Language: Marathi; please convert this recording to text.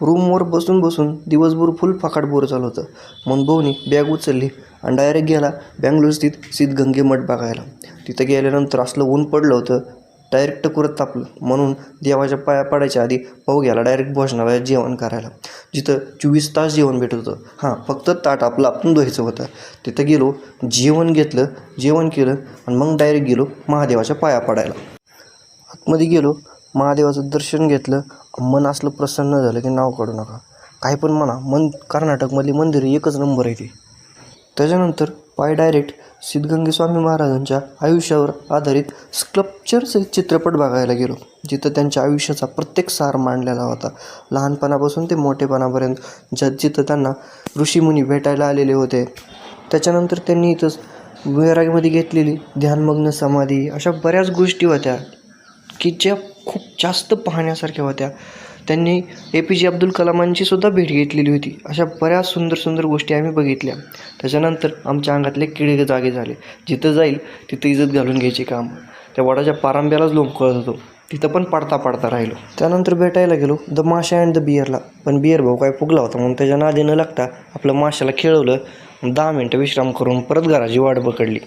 रूमवर बसून बसून दिवसभर फुल फाकाट बोर झालं होतं. मग भाऊनी बॅग उचलली आणि डायरेक्ट गेला बँगलोर स्थित सिद्धगंगे मठ बघायला. तिथं गेल्यानंतर असलं ऊन पडलं होतं, डायरेक्ट टकुरत तापलं. म्हणून देवाच्या पाया पडायच्या आधी भाऊ गेला डायरेक्ट भोजनालयात जेवण करायला, जिथं 24 तास जेवण भेटत होतं. फक्त ताट आपलं आपण धुवायचं होतं. तिथं गेलो, जेवण घेतलं, जेवण केलं आणि मग डायरेक्ट गेलो महादेवाच्या पाया पडायला. आतमध्ये गेलो, महादेवाचं दर्शन घेतलं. मन असलं प्रसन्न झालं की नाव काढू नका. काय पण म्हणा, कर्नाटकमधली मंदिरं एकच नंबर आहे ती. त्याच्यानंतर पाय डायरेक्ट सिद्धगंगे स्वामी महाराजांच्या आयुष्यावर आधारित स्कल्पचरचे चित्रपट बघायला गेलो, जिथं त्यांच्या आयुष्याचा प्रत्येक सार मांडलेला होता. लहानपणापासून ते मोठेपणापर्यंत जिथं त्यांना ऋषीमुनी भेटायला आलेले होते. त्याच्यानंतर त्यांनी इथंच वैरागीमध्ये घेतलेली ध्यानमग्न समाधी, अशा बऱ्याच गोष्टी होत्या की ज्या खूप जास्त पाहण्यासारख्या होत्या. त्यांनी APJ अब्दुल कलामांची सुद्धा भेट घेतलेली होती. अशा बऱ्याच सुंदर सुंदर गोष्टी आम्ही बघितल्या. त्याच्यानंतर आमच्या अंगातले किडे जागे झाले. जिथं जाईल तिथं इज्जत घालून घ्यायची काम. त्या वडाच्या पारंब्यालाच लोंबकळत होतो, तिथं पण पडता राहिलो. त्यानंतर भेटायला गेलो द माशा अँड द बिअरला. पण बिअर भाऊ काय फुगला होता, म्हणून त्याच्या नादी न लागता आपलं माशाला खेळवलं. 10 मिनटं विश्राम करून परत घराची वाट पकडली.